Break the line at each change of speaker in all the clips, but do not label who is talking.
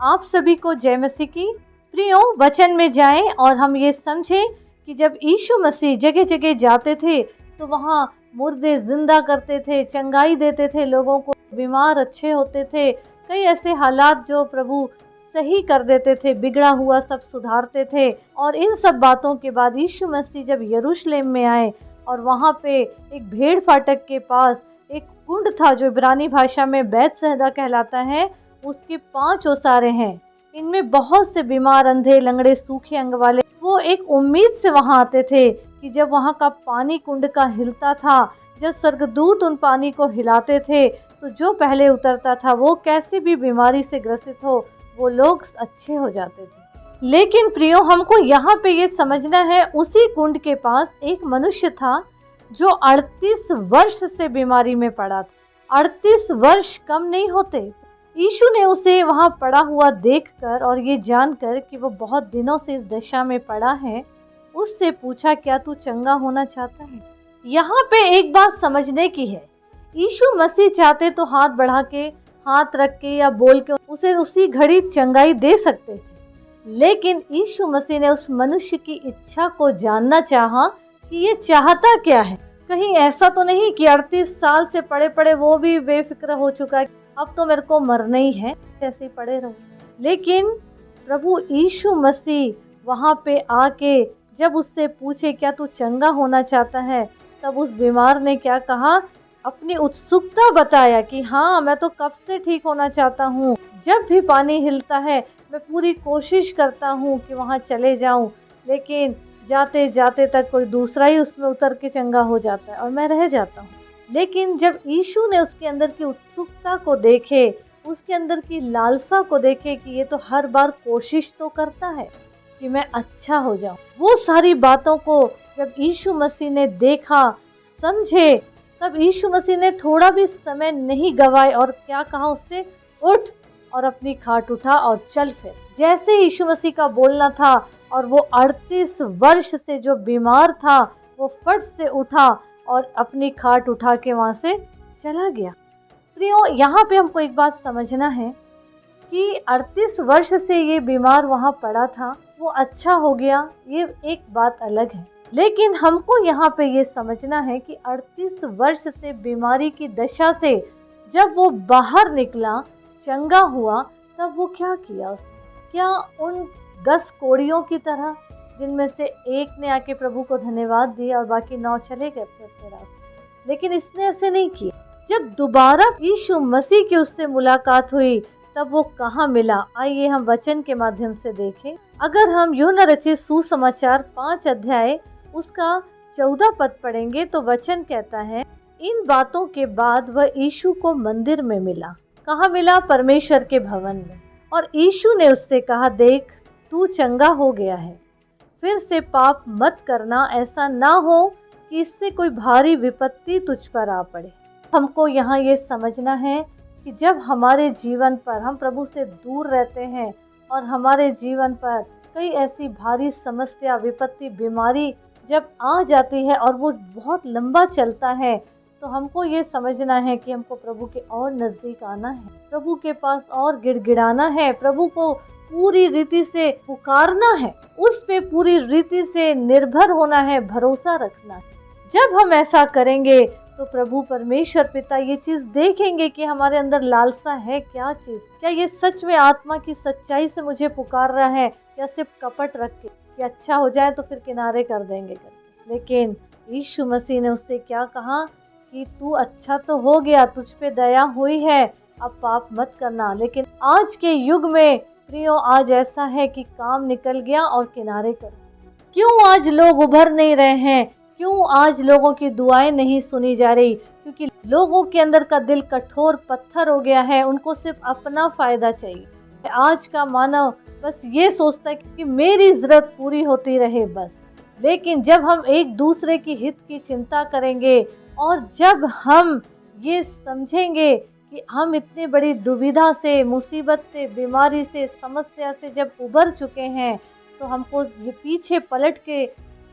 आप सभी को जय मसीह की। प्रियो, वचन में जाएं और हम ये समझें कि जब यीशु मसीह जगह जगह जाते थे तो वहाँ मुर्दे जिंदा करते थे, चंगाई देते थे लोगों को, बीमार अच्छे होते थे। कई ऐसे हालात जो प्रभु सही कर देते थे, बिगड़ा हुआ सब सुधारते थे। और इन सब बातों के बाद यीशु मसीह जब यरूशलेम में आए और वहाँ पे एक भेड़ फाटक के पास एक कुंड था जो इब्रानी भाषा में बैतसहदा कहलाता है, उसके 5 ओसारे हैं। इनमें बहुत से बीमार, अंधे, लंगड़े, सूखे अंग वाले, वो एक उम्मीद से वहां आते थे कि जब वहां का पानी कुंड का हिलता था, जब स्वर्गदूत उन पानी को हिलाते थे, तो जो पहले उतरता था वो कैसे भी बीमारी से ग्रसित हो, वो लोग अच्छे हो जाते थे। लेकिन प्रियो, हमको यहाँ पे ये समझना है, उसी कुंड के पास एक मनुष्य था जो 38 वर्ष से बीमारी में पड़ा था। 38 वर्ष कम नहीं होते। यीशु ने उसे वहां पड़ा हुआ देखकर और ये जानकर कि वो बहुत दिनों से इस दशा में पड़ा है, उससे पूछा, क्या तू चंगा होना चाहता है? यहाँ पे एक बात समझने की है, यीशु मसीह चाहते तो हाथ बढ़ा के, हाथ रख के या बोल के उसे उसी घड़ी चंगाई दे सकते थे। लेकिन यीशु मसीह ने उस मनुष्य की इच्छा को जानना चाहा कि ये चाहता क्या है। कहीं ऐसा तो नहीं कि 38 साल से पड़े पड़े वो भी बेफिक्र हो चुका है, अब तो मेरे को मरना ही है, ऐसे ही पड़े रहो। लेकिन प्रभु यीशु मसीह वहाँ पे आके जब उससे पूछे, क्या तू चंगा होना चाहता है, तब उस बीमार ने क्या कहा, अपनी उत्सुकता बताया कि हाँ, मैं तो कब से ठीक होना चाहता हूँ। जब भी पानी हिलता है मैं पूरी कोशिश करता हूँ कि वहाँ चले जाऊँ, लेकिन जाते जाते तक कोई दूसरा ही उसमें उतर के चंगा हो जाता है और मैं रह जाता हूँ। लेकिन जब यीशु ने उसके अंदर की उत्सुकता को देखे, उसके अंदर की लालसा को देखे कि ये तो हर बार कोशिश तो करता है कि मैं अच्छा हो जाऊं, वो सारी बातों को जब यीशु मसीह ने देखा, समझे, तब यीशु मसीह ने थोड़ा भी समय नहीं गवाए और क्या कहा उससे, उठ और अपनी खाट उठा और चल फिर। जैसे यीशु मसीह का बोलना था और वो 38 वर्ष से जो बीमार था वो फट से उठा और अपनी खाट उठा के वहाँ से चला गया। प्रियो, यहाँ पे हमको एक बात समझना है कि 38 वर्ष से ये बीमार वहाँ पड़ा था, वो अच्छा हो गया, ये एक बात अलग है। लेकिन हमको यहाँ पे ये समझना है कि 38 वर्ष से बीमारी की दशा से जब वो बाहर निकला, चंगा हुआ, तब वो क्या किया उसने? क्या उन 10 कोड़ियों की तरह जिनमें से एक ने आके प्रभु को धन्यवाद दिया और बाकी 9 चले गए अपने रास्ते? लेकिन इसने ऐसे नहीं किया। जब दोबारा यीशु मसीह की उससे मुलाकात हुई, तब वो कहाँ मिला? आइए हम वचन के माध्यम से देखें। अगर हम यूहन्ना रचित सुसमाचार 5 अध्याय उसका 14 पद पढ़ेंगे तो वचन कहता है, इन बातों के बाद वह यीशु को मंदिर में मिला। कहाँ मिला? परमेश्वर के भवन में। और यीशु ने उससे कहा, देख, तू चंगा हो गया है, फिर से पाप मत करना, ऐसा ना हो कि इससे कोई भारी विपत्ति तुझ पर आ पड़े। हमको यहाँ ये समझना है कि जब हमारे जीवन पर हम प्रभु से दूर रहते हैं और हमारे जीवन पर कई ऐसी भारी समस्या, विपत्ति, बीमारी जब आ जाती है और वो बहुत लंबा चलता है, तो हमको ये समझना है कि हमको प्रभु के और नज़दीक आना है, प्रभु के पास और गिड़गिड़ाना है, प्रभु को पूरी रीति से पुकारना है, उस पे पूरी रीति से निर्भर होना है, भरोसा रखना है। जब हम ऐसा करेंगे तो प्रभु परमेश्वर पिता ये चीज़ देखेंगे कि हमारे अंदर लालसा है क्या चीज़, क्या ये सच में आत्मा की सच्चाई से मुझे पुकार रहा है, या सिर्फ कपट रख के कि अच्छा हो जाए तो फिर किनारे कर देंगे करके। लेकिन यीशु मसीह ने उससे क्या कहा कि तू अच्छा तो हो गया, तुझ पे दया हुई है, अब पाप मत करना। लेकिन आज के युग में प्रियो, आज ऐसा है कि काम निकल गया और किनारे कर। क्यों आज लोग उभर नहीं रहे हैं? क्यों आज लोगों की दुआएं नहीं सुनी जा रही? क्योंकि लोगों के अंदर का दिल कठोर पत्थर हो गया है, उनको सिर्फ अपना फायदा चाहिए। आज का मानव बस ये सोचता है कि मेरी जरूरत पूरी होती रहे बस। लेकिन जब हम एक दूसरे की हित की चिंता करेंगे और जब हम ये समझेंगे कि हम इतनी बड़ी दुविधा से, मुसीबत से, बीमारी से, समस्या से जब उबर चुके हैं, तो हमको ये पीछे पलट के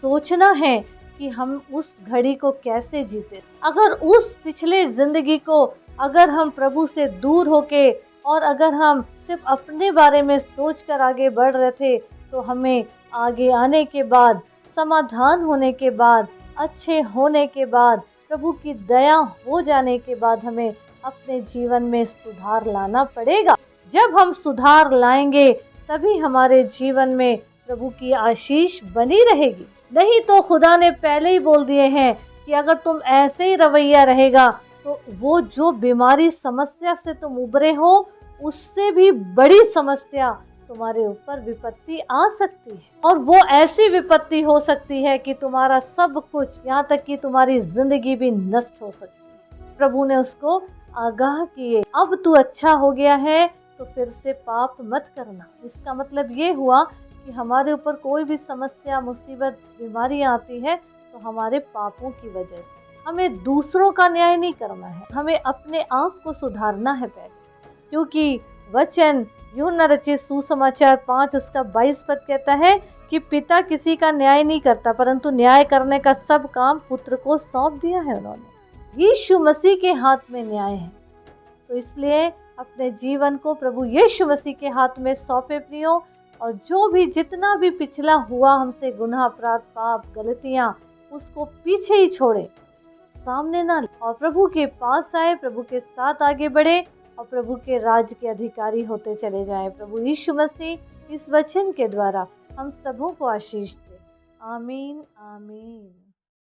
सोचना है कि हम उस घड़ी को कैसे जीते। अगर उस पिछले ज़िंदगी को अगर हम प्रभु से दूर होके और अगर हम सिर्फ अपने बारे में सोचकर आगे बढ़ रहे थे तो हमें आगे आने के बाद, समाधान होने के बाद, अच्छे होने के बाद, प्रभु की दया हो जाने के बाद हमें अपने जीवन में सुधार लाना पड़ेगा। जब हम सुधार लाएंगे तभी हमारे जीवन में प्रभु की आशीष बनी रहेगी। नहीं तो खुदा ने पहले ही बोल दिए हैं कि अगर तुम ऐसे ही रवैया रहेगा तो वो जो बीमारी समस्या से तुम उबरे हो उससे भी बड़ी समस्या तुम्हारे ऊपर विपत्ति आ सकती है, और वो ऐसी विपत्ति हो सकती है कि तुम्हारा सब कुछ, यहाँ तक कि तुम्हारी जिंदगी भी नष्ट हो सकती है। प्रभु ने उसको आगाह किए, अब तू अच्छा हो गया है तो फिर से पाप मत करना। इसका मतलब ये हुआ कि हमारे ऊपर कोई भी समस्या, मुसीबत, बीमारी आती है तो हमारे पापों की वजह से। हमें दूसरों का न्याय नहीं करना है, हमें अपने आप को सुधारना है पहले, क्योंकि वचन यूहन्ना रचित सुसमाचार 5 उसका 22 पद कहता है कि पिता किसी का न्याय नहीं करता, परंतु न्याय करने का सब काम पुत्र को सौंप दिया है उन्होंने। यीशु मसीह के हाथ में न्याय है, तो इसलिए अपने जीवन को प्रभु यीशु मसीह के हाथ में सौंपे प्रियो, और जो भी जितना भी पिछला हुआ हमसे गुनाह, अपराध, पाप, गलतियाँ, उसको पीछे ही छोड़े, सामने ना, और प्रभु के पास आए, प्रभु के साथ आगे बढ़े और प्रभु के राज के अधिकारी होते चले जाएं। प्रभु यीशु मसीह इस वचन के द्वारा हम सबों को आशीष दे। आमीन, आमीन।